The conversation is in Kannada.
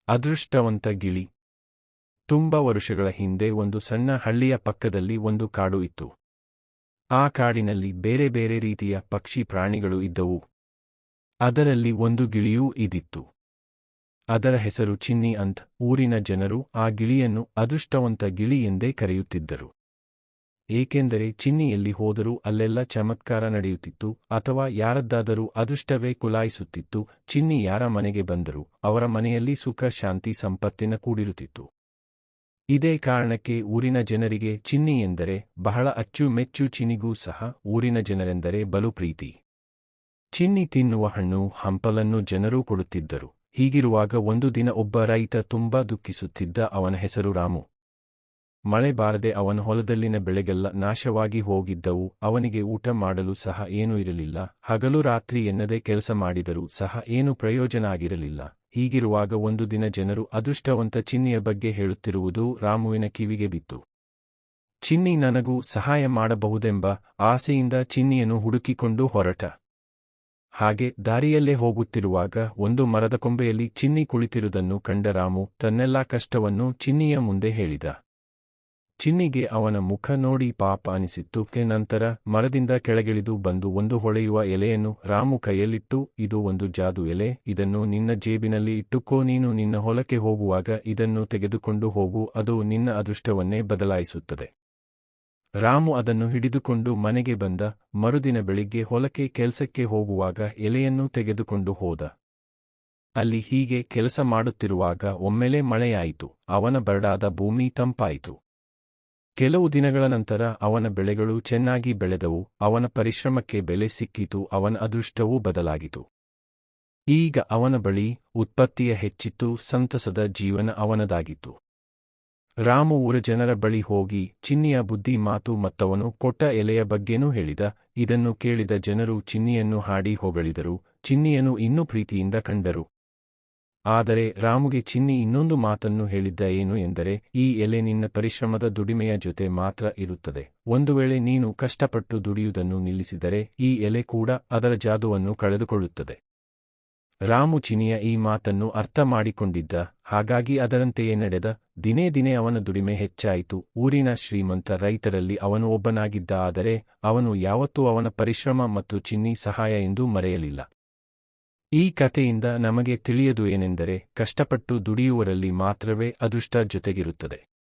ಅದೃಷ್ಟವಂತ ಗಿಳಿ. ತುಂಬ ವರುಷಗಳ ಹಿಂದೆ ಒಂದು ಸಣ್ಣ ಹಳ್ಳಿಯ ಪಕ್ಕದಲ್ಲಿ ಒಂದು ಕಾಡು ಇತ್ತು. ಆ ಕಾಡಿನಲ್ಲಿ ಬೇರೆ ಬೇರೆ ರೀತಿಯ ಪಕ್ಷಿ ಪ್ರಾಣಿಗಳು ಇದ್ದವು. ಅದರಲ್ಲಿ ಒಂದು ಗಿಳಿಯೂ ಇದ್ದಿತ್ತು. ಅದರ ಹೆಸರು ಚಿನ್ನಿ ಅಂತ. ಊರಿನ ಜನರು ಆ ಗಿಳಿಯನ್ನು ಅದೃಷ್ಟವಂತ ಗಿಳಿ ಎಂದೇ ಕರೆಯುತ್ತಿದ್ದರು. ಏಕೆಂದರೆ ಚಿನ್ನಿ ಎಲ್ಲಿ ಹೋದರೂ ಅಲ್ಲೆಲ್ಲ ಚಮತ್ಕಾರ ನಡೆಯುತ್ತಿತ್ತು, ಅಥವಾ ಯಾರದ್ದಾದರೂ ಅದೃಷ್ಟವೇ ಕುಲಾಯಿಸುತ್ತಿತ್ತು. ಚಿನ್ನಿ ಯಾರ ಮನೆಗೆ ಬಂದರೂ ಅವರ ಮನೆಯಲ್ಲಿ ಸುಖ, ಶಾಂತಿ, ಸಂಪತ್ತಿನ ಕೂಡಿರುತ್ತಿತ್ತು. ಇದೇ ಕಾರಣಕ್ಕೆ ಊರಿನ ಜನರಿಗೆ ಚಿನ್ನಿ ಎಂದರೆ ಬಹಳ ಅಚ್ಚುಮೆಚ್ಚು. ಚಿನ್ನಿಗೂ ಸಹ ಊರಿನ ಜನರೆಂದರೆ ಬಲು ಪ್ರೀತಿ. ಚಿನ್ನಿ ತಿನ್ನುವ ಹಣ್ಣು, ಹಂಪಲನ್ನು ಜನರೂ ಕೊಡುತ್ತಿದ್ದರು. ಹೀಗಿರುವಾಗ ಒಂದು ದಿನ ಒಬ್ಬ ರೈತ ತುಂಬಾ ದುಃಖಿಸುತ್ತಿದ್ದ. ಅವನ ಹೆಸರು ರಾಮು. ಮಳೆ ಬಾರದೆ ಅವನ ಹೊಲದಲ್ಲಿನ ಬೆಳೆಗೆಲ್ಲ ನಾಶವಾಗಿ ಹೋಗಿದ್ದವು. ಅವನಿಗೆ ಊಟ ಮಾಡಲು ಸಹ ಏನೂ ಇರಲಿಲ್ಲ. ಹಗಲು ರಾತ್ರಿ ಎನ್ನದೆ ಕೆಲಸ ಮಾಡಿದರೂ ಸಹ ಏನೂ ಪ್ರಯೋಜನ ಆಗಿರಲಿಲ್ಲ. ಹೀಗಿರುವಾಗ ಒಂದು ದಿನ ಜನರು ಅದೃಷ್ಟವಂತ ಚಿನ್ನಿಯ ಬಗ್ಗೆ ಹೇಳುತ್ತಿರುವುದು ರಾಮುವಿನ ಕಿವಿಗೆ ಬಿತ್ತು. ಚಿನ್ನಿ ನನಗೂ ಸಹಾಯ ಮಾಡಬಹುದೆಂಬ ಆಸೆಯಿಂದ ಚಿನ್ನಿಯನ್ನು ಹುಡುಕಿಕೊಂಡು ಹೊರಟ. ಹಾಗೆ ದಾರಿಯಲ್ಲೇ ಹೋಗುತ್ತಿರುವಾಗ ಒಂದು ಮರದ ಕೊಂಬೆಯಲ್ಲಿ ಚಿನ್ನಿ ಕುಳಿತಿರುವುದನ್ನು ಕಂಡ ರಾಮು ತನ್ನೆಲ್ಲಾ ಕಷ್ಟವನ್ನು ಚಿನ್ನಿಯ ಮುಂದೆ ಹೇಳಿದ. ಚಿನ್ನಿಗೆ ಅವನ ಮುಖ ನೋಡಿ ಪಾಪ ಅನಿಸಿತ್ತು. ನಂತರ ಮರದಿಂದ ಕೆಳಗಿಳಿದು ಬಂದು ಒಂದು ಹೊಳೆಯುವ ಎಲೆಯನ್ನು ರಾಮು ಕೈಯಲ್ಲಿಟ್ಟು, ಇದು ಒಂದು ಜಾದು ಎಲೆ, ಇದನ್ನು ನಿನ್ನ ಜೇಬಿನಲ್ಲಿ ಇಟ್ಟುಕೋ. ನೀನು ನಿನ್ನ ಹೊಲಕ್ಕೆ ಹೋಗುವಾಗ ಇದನ್ನು ತೆಗೆದುಕೊಂಡು ಹೋಗು, ಅದು ನಿನ್ನ ಅದೃಷ್ಟವನ್ನೇ ಬದಲಾಯಿಸುತ್ತದೆ. ರಾಮು ಅದನ್ನು ಹಿಡಿದುಕೊಂಡು ಮನೆಗೆ ಬಂದ. ಮರುದಿನ ಬೆಳಿಗ್ಗೆ ಹೊಲಕ್ಕೆ ಕೆಲಸಕ್ಕೆ ಹೋಗುವಾಗ ಎಲೆಯನ್ನು ತೆಗೆದುಕೊಂಡು ಹೋದ. ಅಲ್ಲಿ ಹೀಗೆ ಕೆಲಸ ಮಾಡುತ್ತಿರುವಾಗ ಒಮ್ಮೆಲೆ ಮಳೆಯಾಯಿತು. ಅವನ ಬರಡಾದ ಭೂಮಿ ತಂಪಾಯಿತು. ಕೆಲವು ದಿನಗಳ ನಂತರ ಅವನ ಬೆಳೆಗಳು ಚೆನ್ನಾಗಿ ಬೆಳೆದವು. ಅವನ ಪರಿಶ್ರಮಕ್ಕೆ ಬೆಲೆ ಸಿಕ್ಕಿತು. ಅವನ ಅದೃಷ್ಟವೂ ಬದಲಾಗಿತು. ಈಗ ಅವನ ಬಳಿ ಉತ್ಪತ್ತಿಯ ಹೆಚ್ಚಿತ್ತು. ಸಂತಸದ ಜೀವನ ಅವನದಾಗಿತ್ತು. ರಾಮು ಊರ ಜನರ ಬಳಿ ಹೋಗಿ ಚಿನ್ನಿಯ ಬುದ್ಧಿ ಮಾತು ಮತ್ತವನು ಕೊಟ್ಟ ಎಲೆಯ ಬಗ್ಗೆನೂ ಹೇಳಿದ. ಇದನ್ನು ಕೇಳಿದ ಜನರು ಚಿನ್ನಿಯನ್ನು ಹಾಡಿ ಹೊಗಳಿದರು. ಚಿನ್ನಿಯನ್ನು ಇನ್ನೂ ಪ್ರೀತಿಯಿಂದ ಕಂಡರು. ಆದರೆ ರಾಮುಗೆ ಚಿನ್ನಿ ಇನ್ನೊಂದು ಮಾತನ್ನು ಹೇಳಿದ್ದ. ಏನು ಎಂದರೆ, ಈ ಎಲೆ ನಿನ್ನ ಪರಿಶ್ರಮದ ದುಡಿಮೆಯ ಜೊತೆ ಮಾತ್ರ ಇರುತ್ತದೆ. ಒಂದು ವೇಳೆ ನೀನು ಕಷ್ಟಪಟ್ಟು ದುಡಿಯುವುದನ್ನು ನಿಲ್ಲಿಸಿದರೆ ಈ ಎಲೆ ಕೂಡ ಅದರ ಜಾದುವನ್ನು ಕಳೆದುಕೊಳ್ಳುತ್ತದೆ. ರಾಮು ಚಿನ್ನಿಯ ಈ ಮಾತನ್ನು ಅರ್ಥ ಮಾಡಿಕೊಂಡಿದ್ದ. ಹಾಗಾಗಿ ಅದರಂತೆಯೇ ನಡೆದ. ದಿನೇ ದಿನೇ ಅವನ ದುಡಿಮೆ ಹೆಚ್ಚಾಯಿತು. ಊರಿನ ಶ್ರೀಮಂತ ರೈತರಲ್ಲಿ ಅವನು ಒಬ್ಬನಾಗಿದ್ದ. ಆದರೆ ಅವನು ಯಾವತ್ತೂ ಅವನ ಪರಿಶ್ರಮ ಮತ್ತು ಚಿನ್ನಿ ಸಹಾಯ ಎಂದೂ ಮರೆಯಲಿಲ್ಲ. ಈ ಕಥೆಯಿಂದ ನಮಗೆ ತಿಳಿಯದು ಏನೆಂದರೆ, ಕಷ್ಟಪಟ್ಟು ದುಡಿಯುವರಲ್ಲಿ ಮಾತ್ರವೇ ಅದೃಷ್ಟ ಜೊತೆಗಿರುತ್ತದೆ.